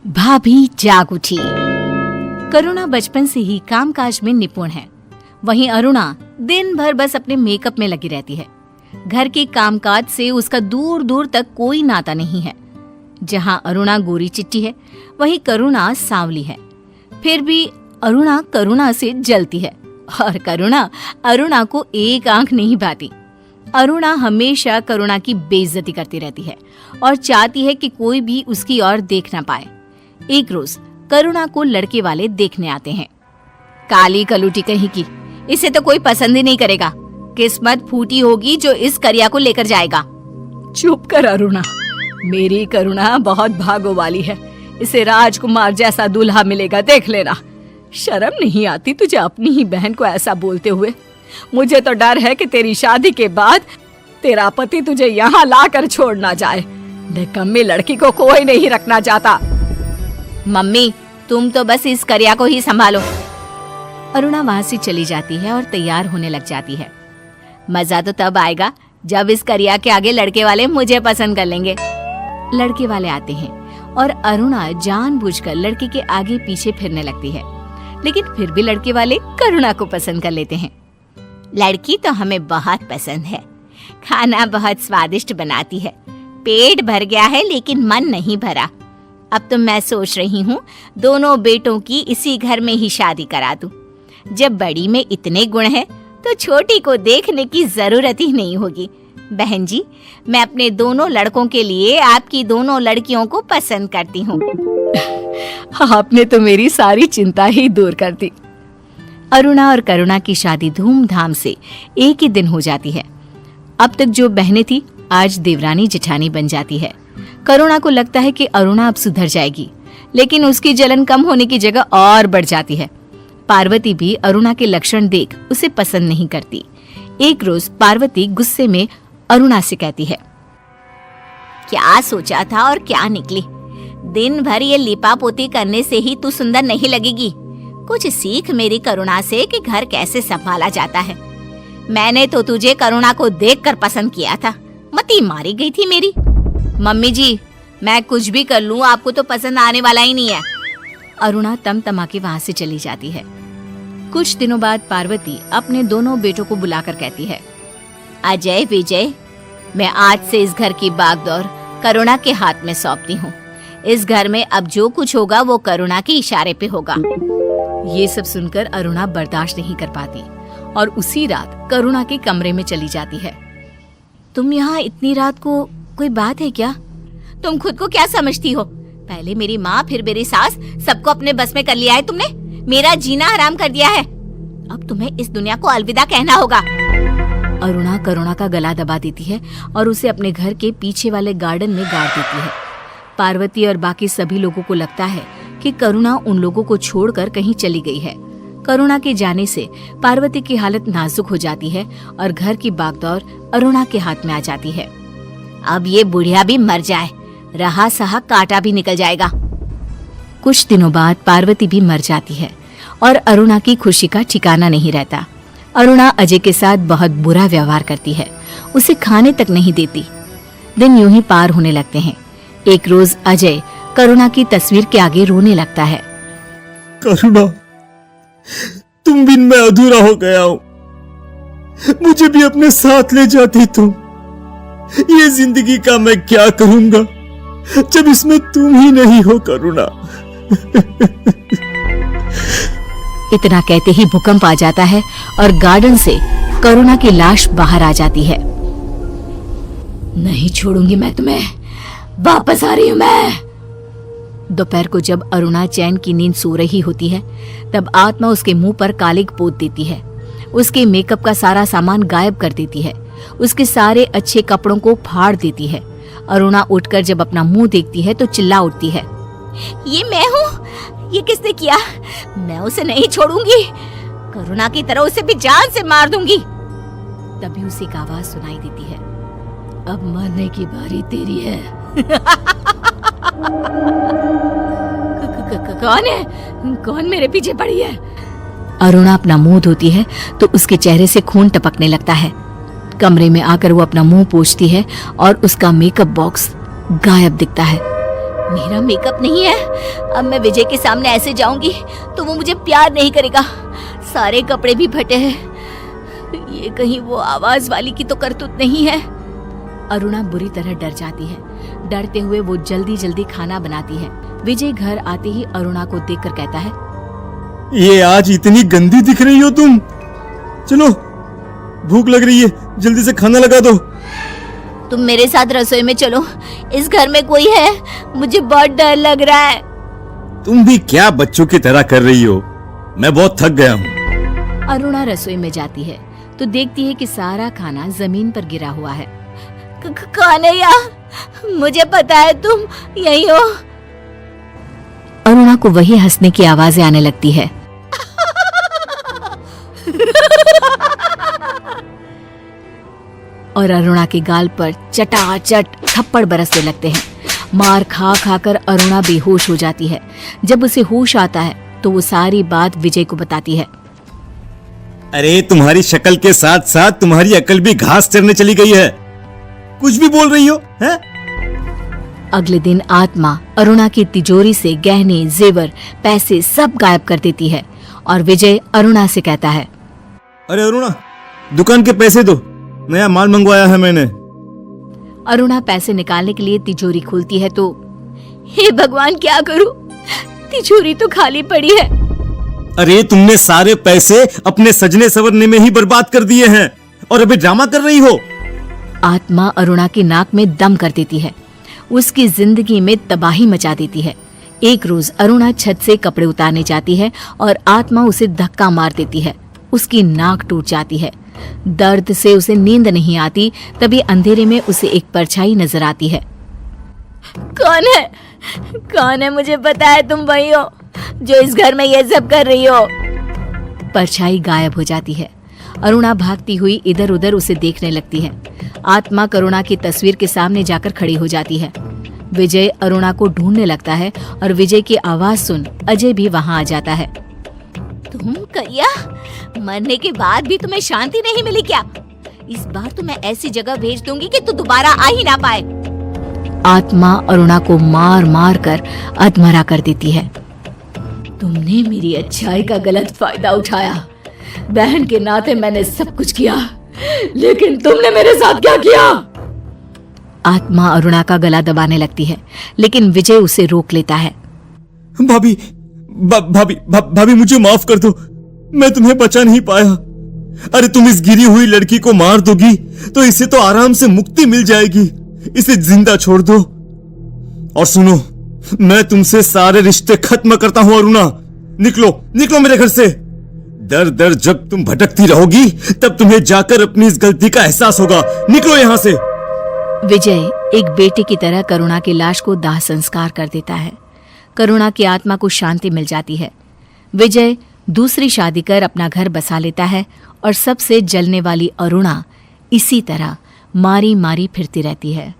भाभी जाग उठी। करुणा बचपन से ही कामकाज में निपुण है। वहीं अरुणा दिन भर बस अपने मेकअप में लगी रहती है। घर के कामकाज से उसका दूर दूर तक कोई नाता नहीं है। जहां अरुणा गोरी चिट्टी है, वहीं करुणा सांवली है। फिर भी अरुणा करुणा से जलती है और करुणा अरुणा को एक आंख नहीं भाती। अरुणा हमेशा करुणा की बेइज्जती करती रहती है और चाहती है कि कोई भी उसकी ओर देख ना पाए। एक रोज करुणा को लड़के वाले देखने आते हैं। काली कलूटी कहीं की, इसे तो कोई पसंद ही नहीं करेगा। किस्मत फूटी होगी जो इस करिया को लेकर जाएगा। चुप कर अरुणा, मेरी करुणा बहुत भागो वाली है। इसे राजकुमार जैसा दूल्हा मिलेगा, देख लेना। शर्म नहीं आती तुझे अपनी ही बहन को ऐसा बोलते हुए? मुझे तो डर है कि तेरी शादी के बाद तेरा पति तुझे यहाँ लाकर छोड़ ना जाए। निकम्मी लड़की को कोई नहीं रखना चाहता। मम्मी, तुम तो बस इस करिया को ही संभालो। अरुणा वहां से चली जाती है और तैयार होने लग जाती है। मजा तो तब आएगा जब इस करिया के आगे लड़के वाले मुझे पसंद कर लेंगे। लड़के वाले आते हैं और अरुणा जानबूझकर लड़के के आगे पीछे फिरने लगती है, लेकिन फिर भी लड़के वाले करुणा को पसंद कर लेते हैं। लड़की तो हमें बहुत पसंद है, खाना बहुत स्वादिष्ट बनाती है, पेट भर गया है लेकिन मन नहीं भरा। अब तो मैं सोच रही हूँ दोनों बेटों की इसी घर में ही शादी करा दूं। जब बड़ी में इतने गुण हैं, तो छोटी को देखने की जरूरत ही नहीं होगी। बहन जी, मैं अपने दोनों लड़कों के लिए आपकी दोनों लड़कियों को पसंद करती हूँ। आपने तो मेरी सारी चिंता ही दूर कर दी। अरुणा और करुणा की शादी धूमधाम से एक ही दिन हो जाती है। अब तक जो बहनें थी, आज देवरानी जेठानी बन जाती है। करुणा को लगता है कि अरुणा अब सुधर जाएगी, लेकिन उसकी जलन कम होने की जगह और बढ़ जाती है। पार्वती भी अरुणा के लक्षण देख उसे पसंद नहीं करती। एक रोज पार्वती गुस्से में अरुणा से कहती है, क्या सोचा था और क्या निकली? दिन भर ये लिपा पोती करने से ही तू सुंदर नहीं लगेगी। कुछ सीख मेरी करुणा से कि घर कैसे संभाला जाता है। मैंने तो तुझे करुणा को देखकर पसंद किया था, मती मारी गई थी मेरी। मम्मी जी, मैं कुछ भी कर लूं, आपको तो पसंद आने वाला ही नहीं है। अरुणा तमतमा के वहां से चली जाती है। कुछ दिनों बाद पार्वती अपने दोनों बेटों को बुलाकर कहती है, अजय विजय, मैं आज से इस घर की बागडोर करुणा के हाथ में सौंपती हूँ। इस घर में अब जो कुछ होगा वो करुणा के इशारे पे होगा। ये सब सुनकर अरुणा बर्दाश्त नहीं कर पाती और उसी रात करुणा के कमरे में चली जाती है। तुम यहाँ इतनी रात को, कोई बात है क्या? तुम खुद को क्या समझती हो? पहले मेरी माँ फिर मेरी सास, सबको अपने बस में कर लिया है तुमने। मेरा जीना हराम कर दिया है। अब तुम्हें इस दुनिया को अलविदा कहना होगा। अरुणा करुणा का गला दबा देती है और उसे अपने घर के पीछे वाले गार्डन में गाड़ देती है। पार्वती और बाकी सभी लोगों को लगता है कि करुणा उन लोगों को छोड़कर कहीं चली गई है। करुणा के जाने से पार्वती की हालत नाजुक हो जाती है और घर की बागडोर अरुणा के हाथ में आ जाती है। अब ये बुढ़िया भी मर जाए, रहा सहा कांटा भी निकल जाएगा। कुछ दिनों बाद पार्वती भी मर जाती है और अरुणा की खुशी का ठिकाना नहीं रहता। अरुणा अजय के साथ बहुत बुरा व्यवहार करती है, उसे खाने तक नहीं देती। दिन यूं ही पार होने लगते हैं। एक रोज अजय करुणा की तस्वीर के आगे रोने लगता है। करुणा, तुम बिन मैं अधूरा हो गया हूं। मुझे भी अपने साथ ले जाती तुम। ये जिंदगी का मैं क्या करूंगा जब इसमें तुम ही नहीं हो करुणा। इतना कहते ही भूकंप आ जाता है और गार्डन से करुणा की लाश बाहर आ जाती है। नहीं छोड़ूंगी मैं तुम्हें, वापस आ रही हूं मैं। दोपहर को जब अरुणा चैन की नींद सो रही होती है, तब आत्मा उसके मुंह पर कालिक पोत देती है। उसके मेकअप का सारा सामान गायब कर देती है। उसके सारे अच्छे कपड़ों को फाड़ देती है। अरुणा उठकर जब अपना मुंह देखती है तो चिल्ला उठती है, ये मैं हूँ? ये किसने किया? मैं उसे नहीं छोड़ूंगी। करुणा की तरह उसे भी जान से मार दूंगी। तभी उसे एक आवाज सुनाई देती है, अब मरने की बारी तेरी है। कौन है? कौन मेरे पीछे पड़ी है? अरुणा अपना मुंह धोती है तो उसके चेहरे से खून टपकने लगता है। कमरे में आकर वो अपना मुंह पोंछती है और उसका मेकअप बॉक्स गायब दिखता है। मेरा मेकअप नहीं है। अब मैं विजय के सामने ऐसे जाऊंगी तो वो मुझे प्यार नहीं करेगा। सारे कपड़े भी फटे हैं। ये कहीं वो आवाज वाली की तो करतूत नहीं है। अरुणा बुरी तरह डर जाती है। डरते हुए वो जल्दी जल्दी खाना बनाती है। विजय घर आते ही अरुणा को देखकर कहता है, ये आज इतनी गंदी दिख रही हो तुम। चलो, भूख लग रही है, जल्दी से खाना लगा दो। तुम मेरे साथ रसोई में चलो। इस घर में कोई है, मुझे बहुत डर लग रहा है। तुम भी क्या बच्चों की तरह कर रही हो? मैं बहुत थक गया हूँ। अरुणा रसोई में जाती है तो देखती है कि सारा खाना जमीन पर गिरा हुआ है। कान्हैया, मुझे पता है तुम यही हो। अरुणा को वही हंसने की आवाजें आने लगती है। और अरुणा के गाल पर चटाचट थप्पड़ बरसने लगते हैं। मार खा खाकर अरुणा बेहोश हो जाती है। जब उसे होश आता है तो वो सारी बात विजय को बताती है। अरे तुम्हारी शक्ल के साथ साथ तुम्हारी अकल भी घास चरने चली गई है। कुछ भी बोल रही हो, हैं? अगले दिन आत्मा अरुणा की तिजोरी से गहने, जेवर, पैसे सब गायब कर देती है और विजय अरुणा से कहता है, अरे अरुणा, दुकान के पैसे दो, नया माल मंगवाया है मैंने। अरुणा पैसे निकालने के लिए तिजोरी खोलती है तो हे भगवान, क्या करूं? तिजोरी तो खाली पड़ी है। अरे तुमने सारे पैसे अपने सजने संवरने में ही बर्बाद कर दिए हैं और अभी ड्रामा कर रही हो। आत्मा अरुणा की नाक में दम कर देती है। उसकी जिंदगी में तबाही मचा देती है। एक रोज अरुणा छत से कपड़े उतारने जाती है और आत्मा उसे धक्का मार देती है। उसकी नाक टूट जाती है। दर्द से उसे नींद नहीं आती। तभी अंधेरे में उसे एक परछाई नजर आती है। कौन है? कौन है? मुझे पता है तुम वही हो जो इस घर में ये सब कर रही हो। परछाई गायब हो जाती है। अरुणा भागती हुई इधर उधर उसे देखने लगती है। आत्मा करुणा की तस्वीर के सामने जाकर खड़ी हो जाती है। विजय अरुणा को ढूंढने लगता है और विजय की आवाज सुन अजय भी वहां आ जाता है। तुम करिया, मरने के बाद भी तुम्हें शांति नहीं मिली क्या? इस बार तो मैं ऐसी जगह भेज दूंगी कि तू दोबारा आ ही ना पाए। आत्मा अरुणा को मार मार कर अधमरा कर देती है। तुमने मेरी अच्छाई का गलत फायदा उठाया। बहन के नाते मैंने सब कुछ किया, लेकिन तुमने मेरे साथ क्या किया? आत्मा अरुणा का गला दबाने लगती है, लेकिन विजय उसे रोक लेता है। भाभी, भाभी मुझे माफ कर दो, मैं तुम्हें बचा नहीं पाया। अरे तुम इस गिरी हुई लड़की को मार दोगी तो इसे तो आराम से मुक्ति मिल जाएगी। इसे जिंदा छोड़ दो। और सुनो, मैं तुमसे सारे रिश्ते खत्म करता हूं अरुणा। निकलो, निकलो मेरे घर से। दर दर जब तुम भटकती रहोगी तब तुम्हें जाकर अपनी इस गलती का एहसास होगा। निकलो यहाँ से। विजय एक बेटे की तरह करुणा की लाश को दाह संस्कार कर देता है। करुणा की आत्मा को शांति मिल जाती है। विजय दूसरी शादी कर अपना घर बसा लेता है और सबसे जलने वाली अरुणा इसी तरह मारी मारी फिरती रहती है।